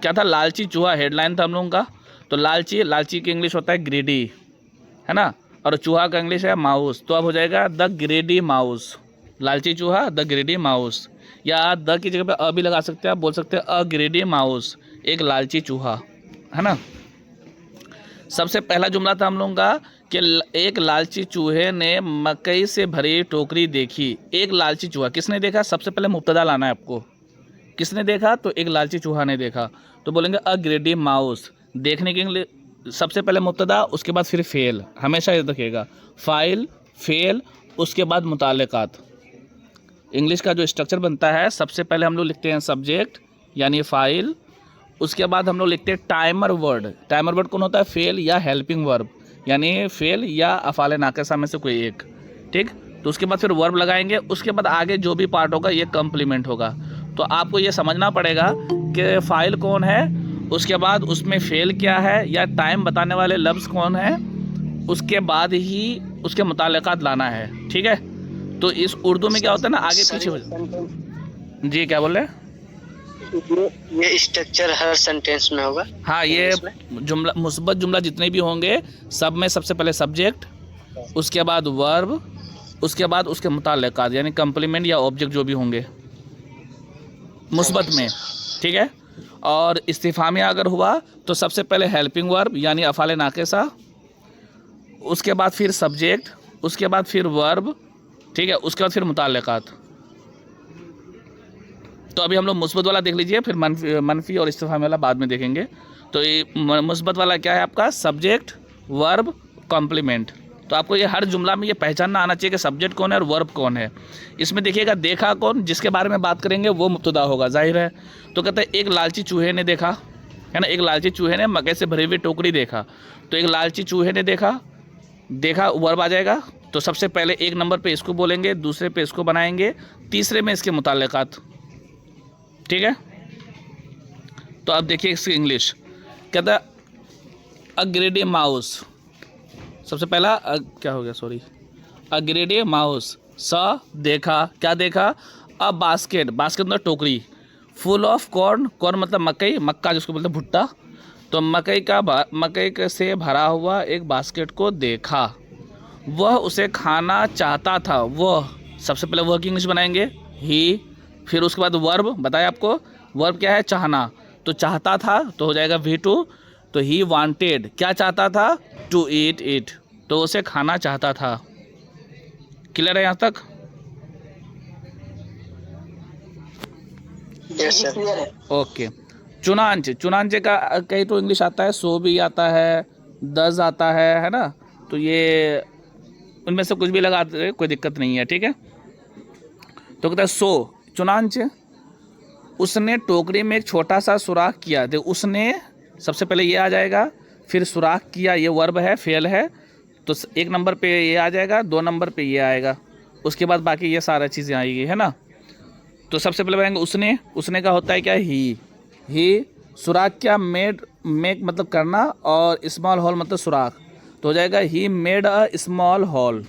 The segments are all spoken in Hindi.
क्या था, लालची चूहा हेडलाइन था हम लोगों का। तो लालची, लालची की इंग्लिश होता है ग्रीडी, है ना, और चूहा का इंग्लिश है माउस। तो अब हो जाएगा द ग्रेडी माउस, लालची चूहा द ग्रेडी माउस, या द की जगह पे अ भी लगा सकते हैं, आप बोल सकते हैं अ ग्रेडी माउस, एक लालची चूहा, है ना। सबसे पहला जुमला था हम लोगों का कि एक लालची चूहे ने मकई से भरी टोकरी देखी। एक लालची चूहा किसने देखा, सबसे पहले मुब्तदा लाना है आपको, किसने देखा, तो एक लालची चूहा ने देखा। तो बोलेंगे अ ग्रेडी माउस, देखने के लिए सबसे पहले मुब्तदा, उसके बाद फिर फेल, हमेशा याद रखिएगा, फाइल फेल, उसके बाद मुताल्लिकात। इंग्लिश का जो स्ट्रक्चर बनता है, सबसे पहले हम लोग लिखते हैं सब्जेक्ट यानी फाइल, उसके बाद हम लोग लिखते हैं टाइमर वर्ड। टाइमर वर्ड कौन होता है, फेल या हेल्पिंग वर्ब, यानी फेल या अफ़ाल नाक़िसा में से कोई एक, ठीक। तो उसके बाद फिर वर्ब लगाएंगे, उसके बाद आगे जो भी पार्ट होगा ये कम्प्लीमेंट होगा। तो आपको ये समझना पड़ेगा कि फ़ाइल कौन है, उसके बाद उसमें फेल क्या है या टाइम बताने वाले लफ्ज़ कौन है, उसके बाद ही उसके मुताल्लिकात लाना है, ठीक है। तो इस उर्दू में क्या होता है ना, आगे पीछे हो। जी क्या बोल रहे हैं, ये स्ट्रक्चर हर सेंटेंस में होगा। हाँ, ये जुमला, मुस्बत जुमला जितने भी होंगे सब में सबसे पहले सब्जेक्ट, उसके बाद वर्ब, उसके बाद उसके मुताल्लिकात यानी कंप्लीमेंट या ऑब्जेक्ट जो भी होंगे मुस्बत में, ठीक है। और इस्तिफामिया अगर हुआ तो सबसे पहले हेल्पिंग वर्ब यानी अफ़ाल नाक़िसा, उसके बाद फिर सब्जेक्ट, उसके बाद फिर वर्ब, ठीक है, उसके बाद फिर मुताल्लिकात। तो अभी हम लोग मुस्बत वाला देख लीजिए, फिर मनफी और इस्तिफामी वाला बाद में देखेंगे। तो ये मुस्बत वाला क्या है आपका, सब्जेक्ट वर्ब कॉम्प्लीमेंट। तो आपको ये हर जुमला में ये पहचानना आना चाहिए कि सब्जेक्ट कौन है और वर्ब कौन है। इसमें देखिएगा देखा कौन, जिसके बारे में बात करेंगे वो मुब्तदा होगा, जाहिर है। तो कहते हैं एक लालची चूहे ने देखा, है ना, एक लालची चूहे ने मकई से भरी हुई टोकरी देखा। तो एक लालची चूहे ने देखा, देखा वर्ब आ जाएगा। तो सबसे पहले एक नंबर पे इसको बोलेंगे, दूसरे पे इसको बनाएंगे, तीसरे में इसके मुताल्लिकात, ठीक है। तो अब देखिए इसकी इंग्लिश, कहता अ ग्रेडी माउस, सबसे पहला क्या हो गया, सॉरी, अ ग्रेडी माउस, स देखा, क्या देखा, अ बास्केट, बास्केट मतलब टोकरी, फुल ऑफ कॉर्न, कॉर्न मतलब मकई, मक्का जिसको बोलते हैं भुट्टा। तो मकई से भरा हुआ एक बास्केट को देखा, वह उसे खाना चाहता था। वह, सबसे पहले वह की इंग्लिश बनाएंगे ही, फिर उसके बाद वर्ब बताया आपको, वर्ब क्या है, चाहना। तो चाहता था तो हो जाएगा वी टू। तो ही वांटेड, क्या चाहता था, टू ईट इट, तो उसे खाना चाहता था। क्लियर है यहाँ तक? Yes sir. ओके। चुनांच, चुनांचे का कहीं तो इंग्लिश आता है, सो भी आता है, दस आता है ना। तो ये उनमें से कुछ भी लगा दे, कोई दिक्कत नहीं है, ठीक है। तो कहता है सो, चुनांच, उसने टोकरी में एक छोटा सा सुराख किया। देखो उसने, सबसे पहले ये आ जाएगा, फिर सुराख किया, ये वर्ब है, फेल है, तो एक नंबर पे ये आ जाएगा, दो नंबर पे ये आएगा, उसके बाद बाकी ये सारा चीज़ें आएगी, है ना। तो सबसे पहले बताएंगे उसने, उसने का होता है क्या, ही, सुराख क्या, मेक मतलब करना, और स्मॉल होल मतलब सुराख, तो हो जाएगा he made a small hole,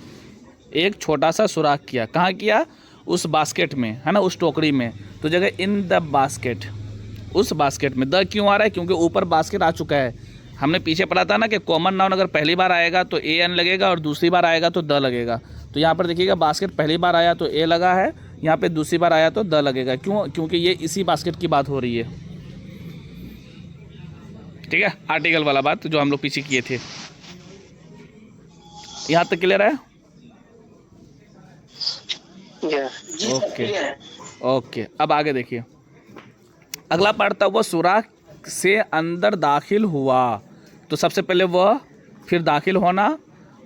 एक छोटा सा सुराख किया। कहाँ किया, उस बास्केट में, है ना, उस टोकरी में। तो जगह इन द बास्केट, उस बास्केट में। द क्यों आ रहा है, क्योंकि ऊपर बास्केट आ चुका है। हमने पीछे पढ़ा था ना कि कॉमन नाउन अगर पहली बार आएगा तो ए एन लगेगा और दूसरी बार आएगा तो द लगेगा। तो यहाँ पर देखिएगा बास्केट पहली बार आया तो ए लगा है, यहाँ पे दूसरी बार आया तो द लगेगा। क्यों, क्योंकि ये इसी बास्केट की बात हो रही है, ठीक है, आर्टिकल वाला बात जो हम लोग पीछे किए थे। यहाँ तक क्लियर है? Okay okay. अब आगे देखिए, अगला पार्ट था, वह सुराख से अंदर दाखिल हुआ। तो सबसे पहले वह, फिर दाखिल होना,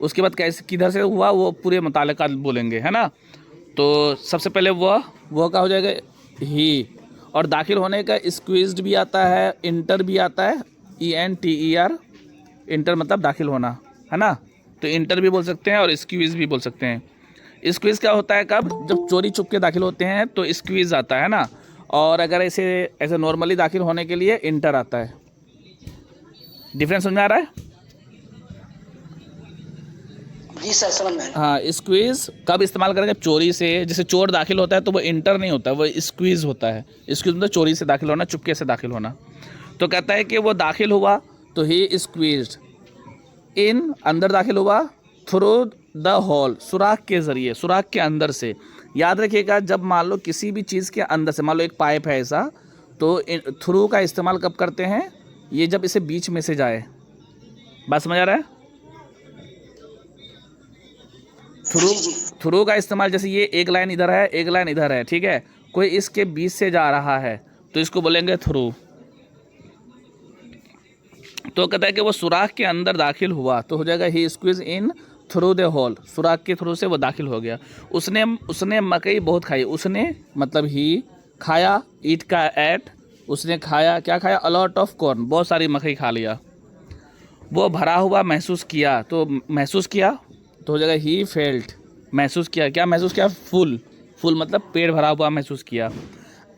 उसके बाद कैसे किधर से हुआ वो पूरे मुताल्लिकात बोलेंगे, है ना। तो सबसे पहले वह का हो जाएगा ही, और दाखिल होने का स्क्वीज्ड भी आता है, इंटर भी आता है, ENTER, इंटर मतलब दाखिल होना, है ना। तो इंटर भी बोल सकते हैं और स्क्वीज भी बोल सकते हैं। स्क्वीज क्या होता है, कब, जब चोरी छुप के दाखिल होते हैं तो स्क्वीज आता है ना, और अगर ऐसे नॉर्मली दाखिल होने के लिए इंटर आता है। डिफरेंस समझ में आ रहा है? जी सर, समझ में। हाँ, स्क्वीज कब इस्तेमाल करेंगे, चोरी से, जैसे चोर दाखिल होता है तो वो इंटर नहीं होता, वो स्क्वीज होता है। स्क्वीज मतलब चोरी से दाखिल होना, चुपके से दाखिल होना। तो कहता है कि वो दाखिल हुआ, तो ही स्क्वीज्ड इन, अंदर दाखिल हुआ, थ्रू द होल, सुराख के ज़रिए, सुराख के अंदर से। याद रखिएगा, जब मान लो किसी भी चीज़ के अंदर से, मान लो एक पाइप है ऐसा, तो थ्रू का इस्तेमाल कब करते हैं? ये जब इसे बीच में से जाए। बात समझ आ रहा है? थ्रू का इस्तेमाल, जैसे ये एक लाइन इधर है, एक लाइन इधर है, ठीक है, कोई इसके बीच से जा रहा है तो इसको बोलेंगे थ्रू। तो कहता है कि वो सुराख के अंदर दाखिल हुआ, तो हो जाएगा he squeeze in through the hole, सुराख के थ्रू से वो दाखिल हो गया। उसने मकई बहुत खाई, उसने मतलब ही खाया, ईट का एट, उसने खाया, क्या खाया? अलॉट ऑफ कॉर्न, बहुत सारी मकई खा लिया। वो भरा हुआ महसूस किया, तो महसूस किया तो हो जाएगा ही फेल्ट, महसूस किया, क्या महसूस किया? फुल, फुल मतलब पेट भरा हुआ महसूस किया।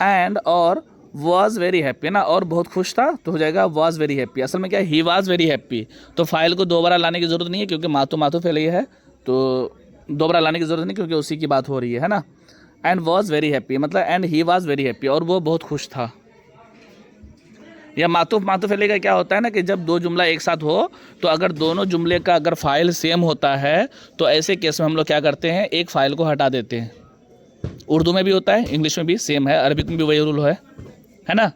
एंड और वॉज वेरी हैप्पी ना, और बहुत खुश था, तो हो जाएगा वॉज वेरी हैप्पी। असल में क्या, ही वॉज वेरी हैप्पी, तो फाइल को दोबारा लाने की ज़रूरत नहीं है क्योंकि माथू फैली है, तो दोबारा लाने की ज़रूरत नहीं क्योंकि उसी की बात हो रही है ना। एंड वॉज वेरी हैप्पी मतलब and he was very happy, और वो बहुत खुश था। या मातूफ फैले का क्या होता है ना कि जब दो जुमला एक साथ हो, तो अगर दोनों जुमले का अगर फाइल सेम होता है तो ऐसे केस में हम लोग क्या करते हैं, एक फ़ाइल को हटा देते हैं। उर्दू में भी होता है, इंग्लिश में भी सेम है, अरबिक में भी वही रूल है ना।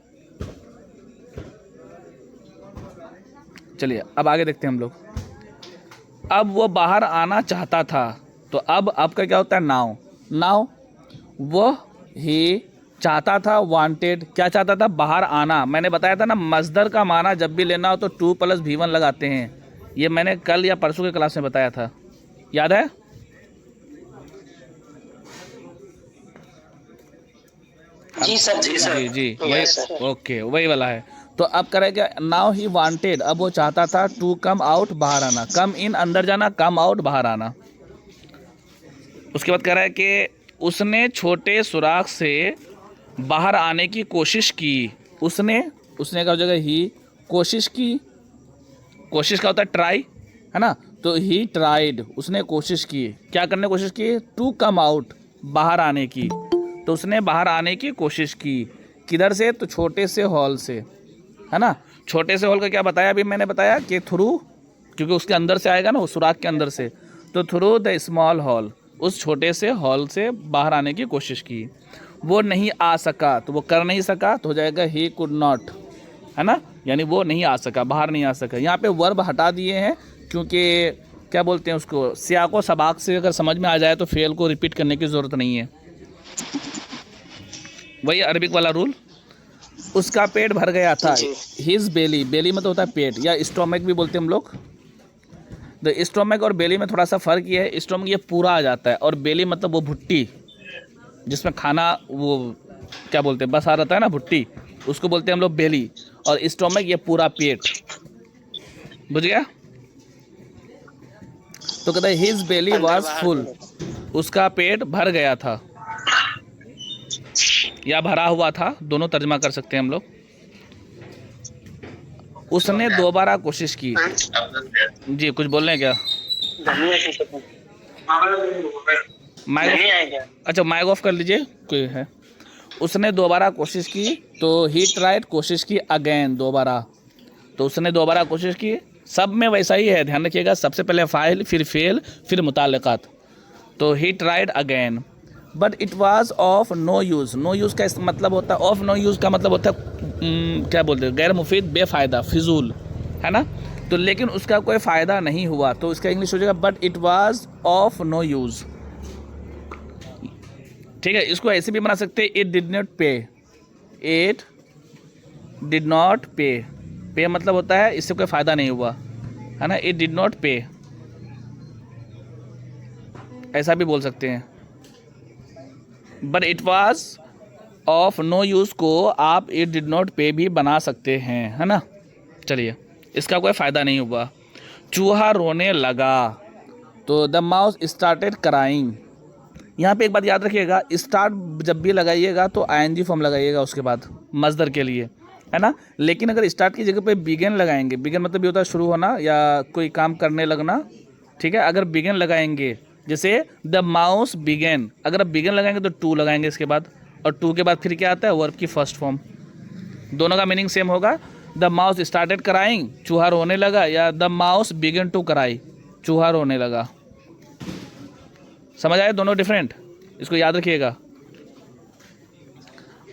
चलिए अब आगे देखते हैं हम लोग। अब वो बाहर आना चाहता था, तो अब का क्या होता है? नाउ वो ही चाहता था, वांटेड, क्या चाहता था? बाहर आना। मैंने बताया था ना, मजदर का माना जब भी लेना हो तो 2 + V1 लगाते हैं। ये मैंने कल या परसों के क्लास में बताया था, याद है? जी सर, जी वही, ओके, वही वाला है। तो अब करेगा नाउ ही वांटेड, अब वो चाहता था टू कम आउट, बाहर आना, कम इन अंदर जाना, कम आउट बाहर आना। उसके बाद कह रहा है कि उसने छोटे सुराख से बाहर आने की कोशिश की। उसने का हो जाएगा ही, कोशिश की, कोशिश का होता है ट्राई, है ना, तो ही ट्राइड, उसने कोशिश की, क्या करने की कोशिश की? टू कम आउट, बाहर आने की। तो उसने बाहर आने की कोशिश की, किधर से? तो छोटे से हॉल से, है ना। छोटे से हॉल का क्या बताया अभी मैंने बताया कि थ्रू, क्योंकि उसके अंदर से आएगा ना, वो सुराख के अंदर से, तो थ्रू द स्मॉल हॉल, उस छोटे से हॉल से बाहर आने की कोशिश की। वो नहीं आ सका, तो वो कर नहीं सका, तो हो जाएगा ही कुड नॉट, है ना, यानी वो नहीं आ सका, बाहर नहीं आ सका। यहाँ पे वर्ब हटा दिए हैं क्योंकि क्या बोलते हैं उसको, सियाको सबाक से अगर समझ में आ जाए तो फेल को रिपीट करने की ज़रूरत नहीं है। वही अरबिक वाला रूल। उसका पेट भर गया था, हिज बेली, बेली मतलब होता है पेट, या स्टोमक भी बोलते हैं हम लोग। तो स्टोमक और बेली में थोड़ा सा फ़र्क ये है, स्टोमक ये पूरा आ जाता है, और बेली मतलब वो भुट्टी जिसमें खाना वो क्या बोलते हैं बसा रहता है ना, भुट्टी, उसको बोलते हैं हम लोग बेली, और स्टोमक ये पूरा पेट, बुझ गया। तो कहता है हिज बेली वाज फुल, उसका पेट भर गया था या भरा हुआ था, दोनों तर्जमा कर सकते हैं हम लोग। उसने दोबारा कोशिश की। जी कुछ बोल रहे हैं क्या? माइक, अच्छा माइक ऑफ कर लीजिए, कोई है। उसने दोबारा कोशिश की, तो ही ट्राइड, कोशिश की अगेन, दोबारा, तो उसने दोबारा कोशिश की। सब में वैसा ही है, ध्यान रखिएगा, सबसे पहले फाइल, फिर फेल, फिर मुताल्लिकात। तो he tried again but it was of no use. No use का मतलब होता है, ऑफ नो यूज़ का मतलब होता है क्या बोलते हैं, गैर मुफीद, बेफ़ायदा, फिजूल, है ना। तो लेकिन उसका कोई फ़ायदा नहीं हुआ, तो इसका इंग्लिश हो जाएगा but it was of no use. ठीक है, इसको ऐसे भी बना सकते हैं, it did not pay, it did not pay, pay मतलब होता है इससे कोई फ़ायदा नहीं हुआ, है ना, इट डिड नॉट पे, ऐसा भी बोल सकते हैं। But it was of no use को आप इट डिड नॉट पे भी बना सकते हैं, है ना। चलिए, इसका कोई फ़ायदा नहीं हुआ। चूहा रोने लगा, तो द माउस स्टार्टेड क्राइंग। यहाँ पे एक बात याद रखिएगा, स्टार्ट जब भी लगाइएगा तो आईएनजी फॉर्म लगाइएगा उसके बाद मजदर के लिए, है ना। लेकिन अगर स्टार्ट की जगह पे बिगिन लगाएंगे, बिगिन मतलब ये होता है शुरू होना या कोई काम करने लगना, ठीक है। अगर बिगिन लगाएंगे, जैसे द माउस बिगेन, अगर आप बिगेन लगाएंगे तो टू लगाएंगे इसके बाद, और टू के बाद फिर क्या आता है, वर्ब की फर्स्ट फॉर्म, दोनों का मीनिंग सेम होगा। द माउस स्टार्टेड क्राइंग, चूहा रोने लगा, या the mouse began to cry, चूहा रोने लगा। समझ आए दोनों डिफरेंट, इसको याद रखिएगा।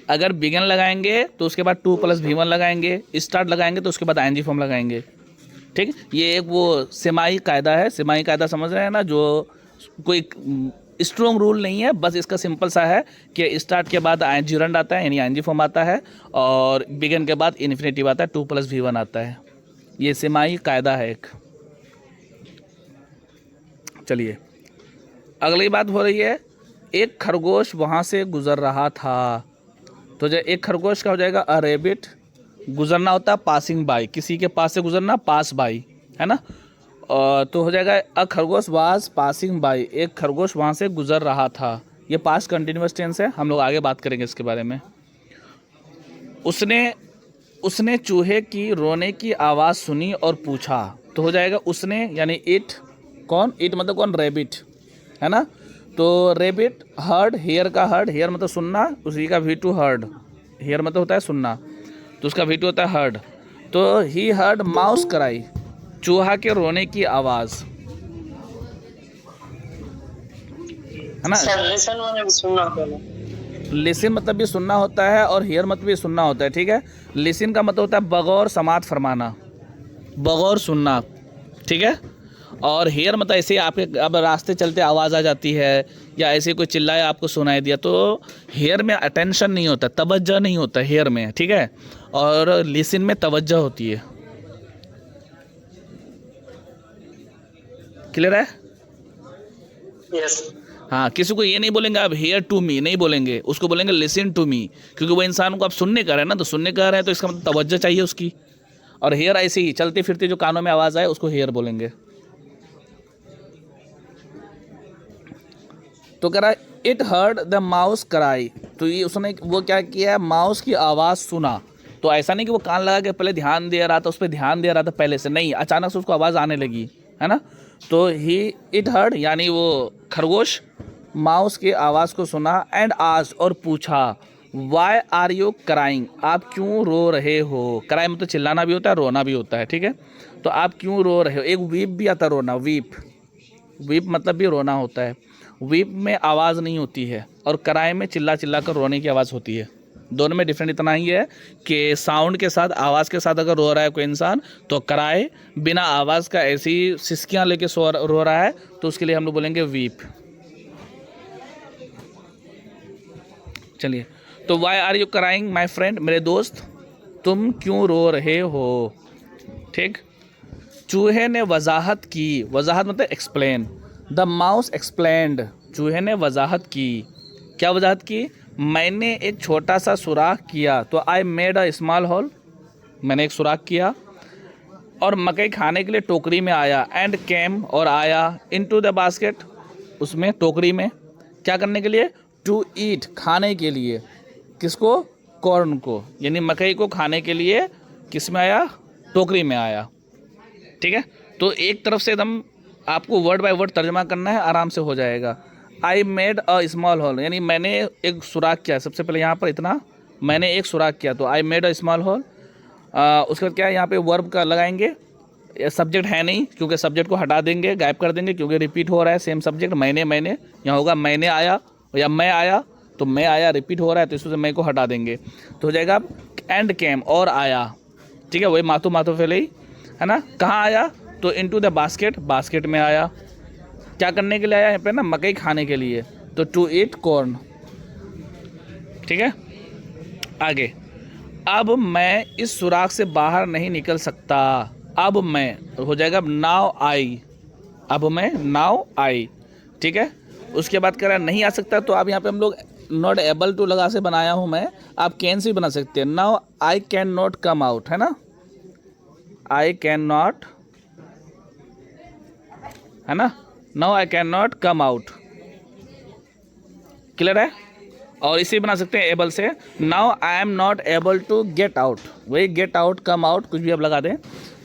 अगर बिगन लगाएंगे तो उसके बाद टू प्लस V1 लगाएंगे, स्टार्ट लगाएंगे तो उसके बाद ING फॉर्म लगाएंगे। ठीक, ये एक वो सेमाई कायदा है, सेमाई कायदा समझ रहे हैं ना, जो कोई स्ट्रॉन्ग रूल नहीं है, बस इसका सिंपल सा है कि स्टार्ट के बाद gerund आता है, यानी ING फॉर्म आता है, और बिगन के बाद इन्फिनेटिव आता है, टू प्लस V1 आता है। ये सेमाई कायदा है एक। चलिए अगली बात हो रही है, एक खरगोश वहाँ से गुजर रहा था। तो जो एक खरगोश का हो जाएगा अ रैबिट, गुजरना होता है पासिंग बाय, किसी के पास से गुजरना, पास बाय, है ना। तो हो जाएगा अ खरगोश वाज पासिंग बाय, एक खरगोश वहाँ से गुजर रहा था। ये पास्ट कंटिन्यूअस टेंस है, हम लोग आगे बात करेंगे इसके बारे में। उसने चूहे की रोने की आवाज़ सुनी और पूछा। तो हो जाएगा उसने यानी इट, कौन, इट मतलब कौन, रैबिट, है ना। तो रैबिट हर्ड, हेयर का हर्ड, हेयर मतलब सुनना, उसी का V2 हर्ड, हेयर मतलब होता है सुनना, तो उसका V2 होता है हर्ड। तो ही हर्ड माउस क्राई, चूहा के रोने की आवाज़, है ना। लिसन मैंने भी सुना पहले। लिसन मतलब भी सुनना होता है और हेयर मतलब भी सुनना होता है, ठीक है। लिसन का मतलब होता है बगौर समात फरमाना, बगौर सुनना, ठीक है। और हेयर मतलब ऐसे आपके अब रास्ते चलते आवाज़ आ जाती है, या ऐसे कोई चिल्लाया आपको सुनाई दिया, तो हेयर में अटेंशन नहीं होता, तवज्जो नहीं होता हेयर में, ठीक है। और लिसन में तवज्जो होती है। क्लियर है? यस। हाँ, किसी को ये नहीं बोलेंगे आप हेयर टू मी, नहीं बोलेंगे, उसको बोलेंगे लिसन टू मी, क्योंकि वो इंसान को आप सुनने कर रहे हैं ना, तो सुनने कर रहे हैं तो इसका मतलब तवज्जो चाहिए उसकी। और हेयर ऐसे ही चलते फिरते जो कानों में आवाज़ आए उसको हेयर बोलेंगे। तो कह रहा है it heard the mouse cry, तो ये उसने वो क्या किया, माउस की आवाज़ सुना। तो ऐसा नहीं कि वो कान लगा के पहले ध्यान दे रहा था, उस पर ध्यान दे रहा था पहले से, नहीं, अचानक से उसको आवाज़ आने लगी, है ना। तो ही इट हर्ड यानी वो खरगोश माउस की आवाज़ को सुना, एंड आस्क्ड और पूछा, वाई आर यू क्राइंग, आप क्यों रो रहे हो। क्राई मतलब चिल्लाना भी होता है, रोना भी होता है, ठीक है। तो आप क्यों रो रहे हो, एक वीप भी आता है रोना, वीप, वीप मतलब भी रोना होता है। वीप में आवाज़ नहीं होती है और क्राई में चिल्ला चिल्ला कर रोने की आवाज़ होती है। दोनों में डिफरेंट इतना ही है कि साउंड के साथ, आवाज़ के साथ अगर रो रहा है कोई इंसान, तो क्राई, बिना आवाज़ का ऐसी सिसकियाँ लेके रो रहा है, तो उसके लिए हम लोग बोलेंगे वीप। चलिए, तो why are you crying my friend, मेरे दोस्त तुम क्यों रो रहे हो, ठीक। चूहे ने वजाहत की, वजाहत मतलब एक्सप्लेन, द माउस एक्सप्लेन्ड, चूहे ने वजाहत की। क्या वजाहत की, मैंने एक छोटा सा सुराख किया, तो I made a small hole, मैंने एक सुराख किया, और मकई खाने के लिए टोकरी में आया, एंड केम और आया, इनटू द बास्केट, उसमें टोकरी में, क्या करने के लिए, टू ईट खाने के लिए, किसको, कॉर्न को, यानी मकई को खाने के लिए किस में आया, टोकरी में आया, ठीक है। तो एक तरफ से एकदम आपको वर्ड बाय वर्ड तर्जमा करना है, आराम से हो जाएगा। I made a small hole, यानी मैंने एक सुराख किया, सबसे पहले यहाँ पर इतना, मैंने एक सुराख किया, तो I made a small hole. उसके बाद क्या है, यहाँ पे वर्ब का लगाएंगे, सब्जेक्ट है नहीं, क्योंकि सब्जेक्ट को हटा देंगे, गायब कर देंगे, क्योंकि रिपीट हो रहा है सेम सब्जेक्ट, मैंने, यहाँ होगा मैंने आया, या मैं आया, तो मैं आया रिपीट हो रहा है, तो इसमें से मैं को हटा देंगे, तो हो जाएगा एंड केम और आया, ठीक है। वही माथो माथो फैले ही, है ना। कहाँ आया, तो इनटू द बास्केट, बास्केट में आया, क्या करने के लिए आया, यहाँ पे ना मकई खाने के लिए, तो टू ईट कॉर्न, ठीक है। आगे, अब मैं इस सुराख से बाहर नहीं निकल सकता, अब मैं, हो जाएगा नाउ आई, अब मैं, नाउ आई, ठीक है। उसके बाद कह रहा है नहीं आ सकता, तो अब यहाँ पे हम लोग नॉट एबल टू लगा से बनाया हूँ मैं, आप कैन से भी बना सकते हैं। Now I can not come out, है ना, आई कैन नॉट, है ना, now I can not come out, clear है। और इसे बना सकते हैं एबल से, now I am not able to get out, वही गेट आउट, कम आउट, कुछ भी आप लगा दें,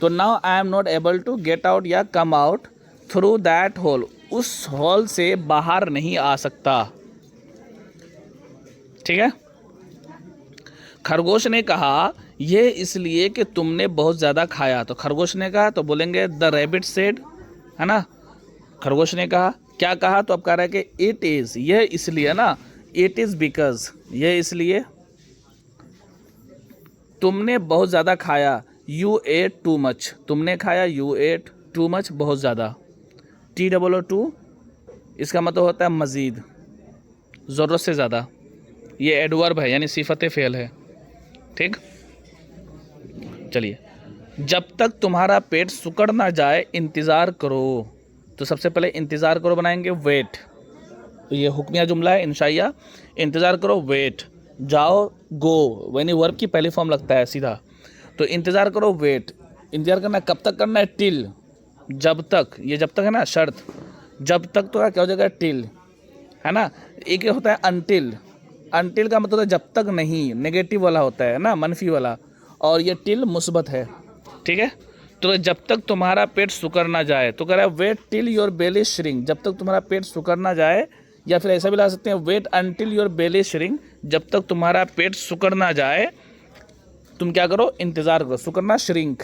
तो now I am not able to get out या come out through that hole, उस हॉल से बाहर नहीं आ सकता, ठीक है। खरगोश ने कहा ये इसलिए कि तुमने बहुत ज़्यादा खाया। तो खरगोश ने कहा तो बोलेंगे द रैबिट सेड, है ना। खरगोश ने कहा, क्या कहा, तो अब कह रहा है कि इट इज़, यह इसलिए ना, इट इज़ बिकॉज, यह इसलिए तुमने बहुत ज़्यादा खाया। यू एट टू मच, तुमने खाया, यू एट टू मच, बहुत ज़्यादा। TOO इसका मतलब होता है मज़ीद, ज़रूरत से ज़्यादा। ये एडवर्ब है यानी सिफत फ़ेल है, ठीक। चलिए, जब तक तुम्हारा पेट सुकड़ ना जाए इंतज़ार करो। तो सबसे पहले इंतज़ार करो बनाएंगे वेट, तो ये हुक्मिया जुमला है इंशाइया। इंतज़ार करो वेट, जाओ गो, यानी वर्ब की पहली फॉर्म लगता है सीधा। तो इंतज़ार करो वेट, इंतज़ार करना कब तक करना है, टिल, जब तक, ये जब तक है ना शर्त, जब तक तो क्या हो जाएगा टिल, है ना। एक होता है अनटिल, अनटिल का मतलब है जब तक नहीं, नेगेटिव वाला होता है ना, मनफी वाला, और ये टिल मुस्बत है, ठीक है। तो जब तक तुम्हारा पेट सुकर ना जाए, तो कह रहा है wait till your belly shrink, जब तक तुम्हारा पेट सुकर ना जाए, या फिर ऐसा भी ला सकते हैं wait until your belly shrink, जब तक तुम्हारा पेट सुकर ना जाए तुम क्या करो, इंतज़ार करो। सुकरना श्रिंक,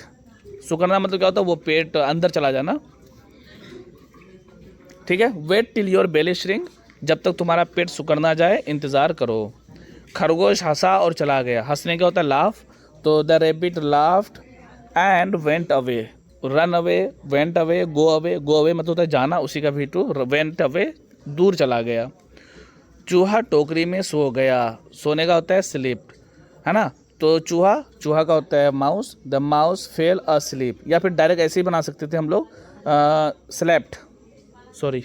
सुकरना मतलब क्या होता है, वो पेट अंदर चला जाना, ठीक है। Wait till your belly shrink, जब तक तुम्हारा पेट सुकर ना जाए इंतज़ार करो। खरगोश हंसा और चला गया, हंसने क्या होता है लाफ, तो the rabbit laughed and went away, run away, went away, go away, go away मतलब होता है जाना, उसी का V2, वेंट अवे दूर चला गया। चूहा टोकरी में सो गया, सोने का होता है स्लीप, है ना। तो चूहा, चूहा का होता है mouse, the mouse fail asleep, या फिर डायरेक्ट ऐसे ही बना सकते थे हम लोग, स्लेप्ट, सॉरी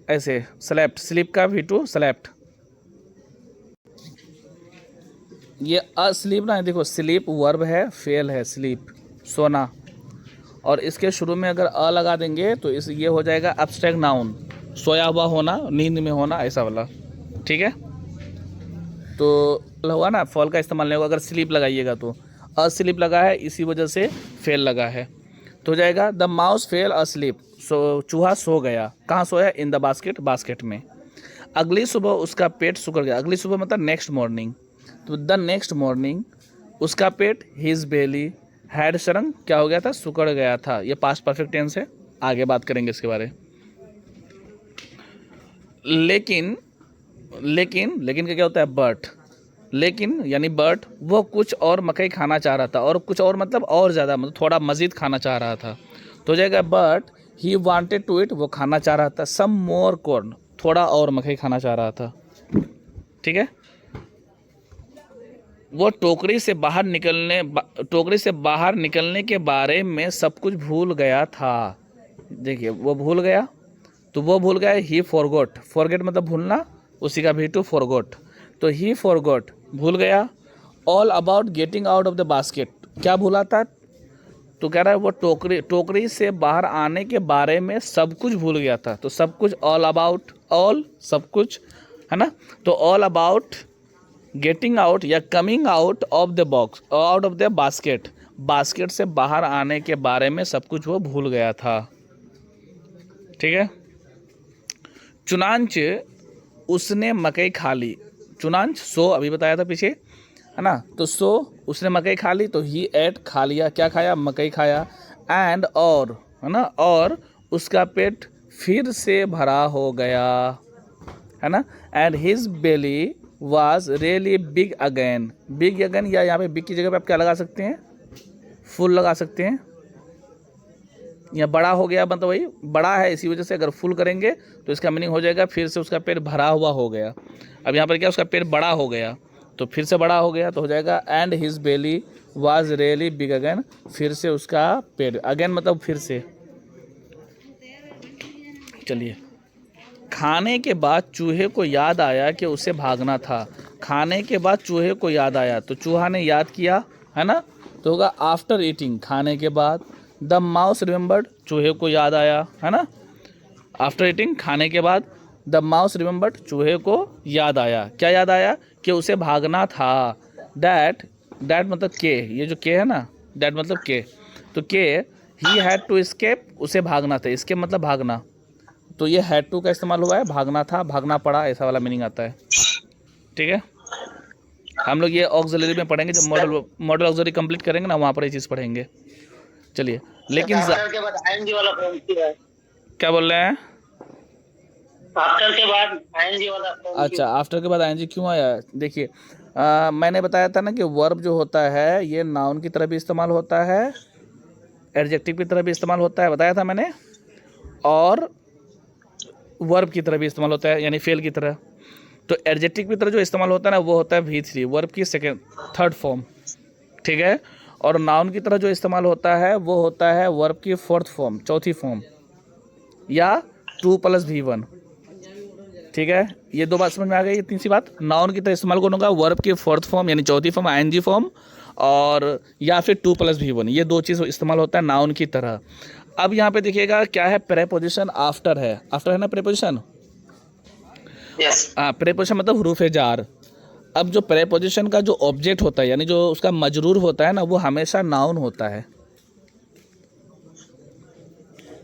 ऐसे स्लेप्ट, स्लीप का V2 स्लेप्ट। ये अस्लीप ना, देखो स्लीप वर्ब है, फेल है स्लीप, सोना, और इसके शुरू में अगर अ लगा देंगे तो इस ये हो जाएगा एब्स्ट्रैक्ट नाउन, सोया हुआ होना, नींद में होना, ऐसा वाला, ठीक है। तो हुआ ना, फॉल का इस्तेमाल नहीं होगा अगर स्लीप लगाइएगा, तो अस्लीप लगा है इसी वजह से फेल लगा है, तो हो जाएगा द माउस फेल अस्लीप, सो चूहा सो गया, कहाँ सोया, इन द बास्केट, बास्केट में। अगली सुबह उसका पेट सुकड़ गया, अगली सुबह मतलब नेक्स्ट मॉर्निंग, तो द नेक्स्ट मॉर्निंग उसका पेट हिज बेली हैड शरंक, क्या हो गया था, सुकड़ गया था। ये पास्ट परफेक्ट टेंस है, आगे बात करेंगे इसके बारे में। लेकिन, लेकिन, लेकिन का क्या होता है, बट, लेकिन यानी बट वो कुछ और मकई खाना चाह रहा था, और कुछ और मतलब और ज़्यादा, मतलब थोड़ा मज़ीद खाना चाह रहा था, तो हो जाएगा but he wanted to it, वो खाना चाह रहा था, सम मोर कॉर्न, थोड़ा और मकई खाना चाह रहा था, ठीक है। वो टोकरी से बाहर निकलने के बारे में सब कुछ भूल गया था। देखिए वो भूल गया, तो वो भूल गया, ही फॉरगॉट, फॉरगेट मतलब भूलना, उसी का V2 फॉरगॉट, तो ही फॉरगॉट भूल गया। All about getting out of the basket, क्या भूला था, तो कह रहा है वो टोकरी से बाहर आने के बारे में सब कुछ भूल गया था, तो सब कुछ, ऑल अबाउट, ऑल सब कुछ, है ना। तो ऑल अबाउट गेटिंग आउट या coming out of the box, out of the basket, basket से बाहर आने के बारे में सब कुछ वो भूल गया था, ठीक है। चुनांच उसने मकई खा ली, चुनांच सो अभी बताया था पीछे, है ना, तो सो उसने मकई खा ली, तो ही एट खा लिया, क्या खाया, मकई खाया, एंड और, है ना, और उसका पेट फिर से भरा हो गया, है ना, and his belly was really big again, big again, या यहाँ पे बिग की जगह पे आप क्या लगा सकते हैं, फुल लगा सकते हैं, या बड़ा हो गया मतलब वही बड़ा है, इसी वजह से अगर फुल करेंगे तो इसका मीनिंग हो जाएगा फिर से उसका पेट भरा हुआ हो गया। अब यहाँ पर क्या, उसका पेट बड़ा हो गया, तो फिर से बड़ा हो गया, तो हो जाएगा and his belly was really big again, फिर से उसका पेट, अगेन मतलब फिर से। चलिए, खाने के बाद चूहे को याद आया कि उसे भागना था, खाने के बाद चूहे को याद आया, तो चूहा ने याद किया, है ना, तो होगा आफ्टर ईटिंग, खाने के बाद। द माउस रिमेंबर्ड, चूहे को याद आया, है ना, आफ्टर ईटिंग, खाने के बाद। द माउस रिमेंबर्ड, चूहे को याद आया, क्या याद आया, कि उसे भागना था। डैट, डैट मतलब के, ये जो के है ना, डैट मतलब के, तो के, ही हैड टू एस्केप, उसे भागना था, एस्केप मतलब भागना, तो ये हैड टू का इस्तेमाल हुआ है, भागना था, भागना पड़ा, ऐसा वाला मीनिंग आता है, ठीक है। हम लोग ये ऑक्सिलरी में पढ़ेंगे, जब मॉडल ऑक्सिलरी कंप्लीट करेंगे ना, वहाँ पर ये चीज़ पढ़ेंगे। चलिए, लेकिन आफ्टर के बाद आईएनजी वाला फॉर्म किया है। क्या बोल रहे हैं? आफ्टर के बाद आईएनजी वाला फॉर्म अच्छा, आफ्टर के बाद आईएनजी क्यों आया? देखिए, मैंने बताया था ना कि वर्ब जो होता है ये नाउन की तरह भी इस्तेमाल होता है, एडजेक्टिव की तरह भी इस्तेमाल होता है, बताया था मैंने, और वर्ब की तरह भी इस्तेमाल होता है, यानी फेल की तरह। तो एडजेक्टिव की तरह जो इस्तेमाल होता है ना, वो होता है V3, वर्ब की थर्ड फॉर्म, ठीक है। और नाउन की तरह जो इस्तेमाल होता है वो होता है वर्ब की फोर्थ फॉर्म, चौथी फॉर्म, या 2+V1, ठीक है। ये दो बात समझ में आ गई। तीसरी बात, नाउन की तरह इस्तेमाल कौन होगा? वर्ब की फोर्थ फॉर्म यानी चौथी फॉर्म, आईएनजी फॉर्म, और या फिर 2+V1, ये दो चीज़ इस्तेमाल होता है नाउन की तरह। अब यहाँ पे देखिएगा क्या है, प्रेपोजिशन आफ्टर है, आफ्टर है ना प्रेपोजिशन। यस। हाँ, प्रेपोजिशन मतलब हुरूफ जार। अब जो प्रेपोजिशन का जो ऑब्जेक्ट होता है, यानी जो उसका मजरूर होता है ना, वो हमेशा नाउन होता है।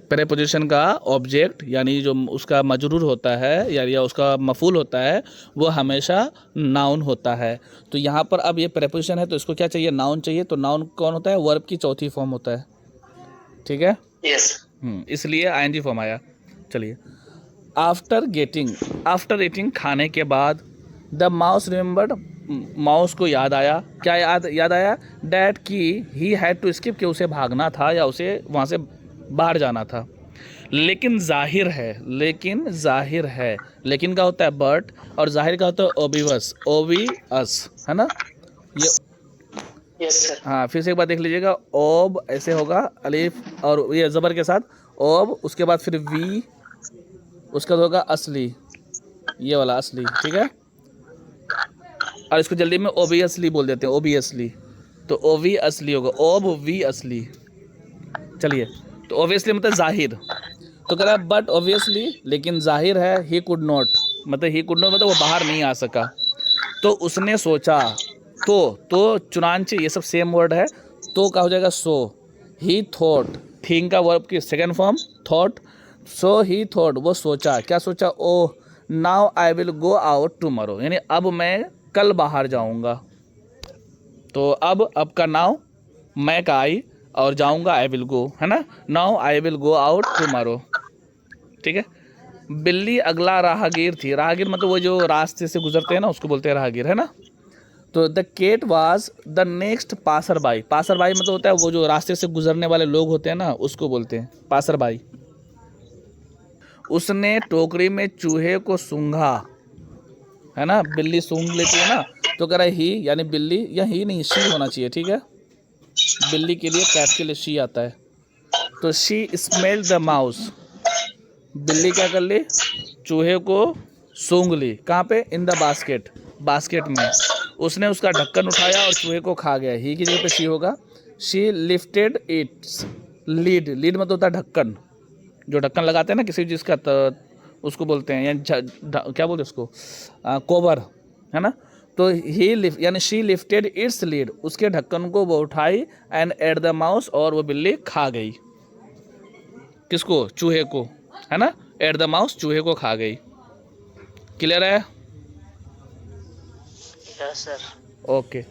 प्रेपोजिशन का ऑब्जेक्ट यानी जो उसका मजरूर होता है या उसका मफूल होता है, वो हमेशा नाउन होता है। तो यहाँ पर अब ये प्रेपोजिशन है, तो इसको क्या चाहिए? नाउन चाहिए। तो नाउन कौन होता है? वर्ब की चौथी फॉर्म होता है, ठीक है। यस। इसलिए आईएनजी फॉर्म आया। चलिए, आफ्टर ईटिंग, खाने के बाद, द माउस रिमेंबर्ड, माउस को याद आया। क्या याद आया? डैट कि ही हैड टू स्किप, कि उसे भागना था या उसे वहाँ से बाहर जाना था। लेकिन जाहिर है, लेकिन का होता है बट, और जाहिर का होता है ओबियस, है ना ये। Yes sir. हाँ, फिर से एक बार देख लीजिएगा, ओब ऐसे होगा, अलिफ और ये ज़बर के साथ ओब, उसके बाद फिर वी, उसका होगा असली, ये वाला असली, ठीक है। और इसको जल्दी में ओबियसली बोल देते हैं, ओबियसली, तो ओवी असली होगा, ओब वी असली। चलिए, तो ओबियसली मतलब जाहिर, तो कह रहा है बट ओबियसली, लेकिन जाहिर है, ही कुड नॉट मतलब वो बाहर नहीं आ सका। तो उसने सोचा, तो चुनांचे, ये सब सेम वर्ड है। तो क्या हो जाएगा? सो ही थॉट, थिंक का वर्ब की सेकेंड फॉर्म थॉट, सो ही थॉट, वो सोचा। क्या सोचा? ओह now I will go out tomorrow, यानी अब मैं कल बाहर जाऊंगा। तो अब का नाउ, मैं का आई, और जाऊंगा आई विल गो, है ना। Now I will go out tomorrow, ठीक है। बिल्ली अगला राहगीर थी। राहगीर मतलब वो जो रास्ते से गुजरते हैं ना, उसको बोलते हैं राहगीर, है ना। तो the cat was the next passer by मतलब होता है वो जो रास्ते से गुजरने वाले लोग होते हैं ना, उसको बोलते हैं पासर बाई। उसने टोकरी में चूहे को सूंघा, है ना, बिल्ली सूंघ लेती है ना। तो कह रहा है ही, यानी बिल्ली, या ही नहीं, शी होना चाहिए, ठीक है। बिल्ली के लिए कैट के लिए शी आता है। तो शी स्मेल्ड द माउस, बिल्ली क्या कर ली? चूहे को सूंघ ली। कहाँ पे? इन द बास्केट में। उसने उसका ढक्कन उठाया और चूहे को खा गया। ही की जगह पे शी होगा। शी लिफ्टेड इट्स लीड मतलब होता है ढक्कन, जो ढक्कन लगाते हैं ना किसी चीज़ का, उसको बोलते हैं, क्या बोलते हैं उसको, कोवर, है ना। तो यानी शी लिफ्टेड इट्स लीड, उसके ढक्कन को वो उठाई, एंड एट द माउस, और वो बिल्ली खा गई। किसको? चूहे को, है ना। एट द माउस, चूहे को खा गई। क्लियर है? Yes sir. ओके।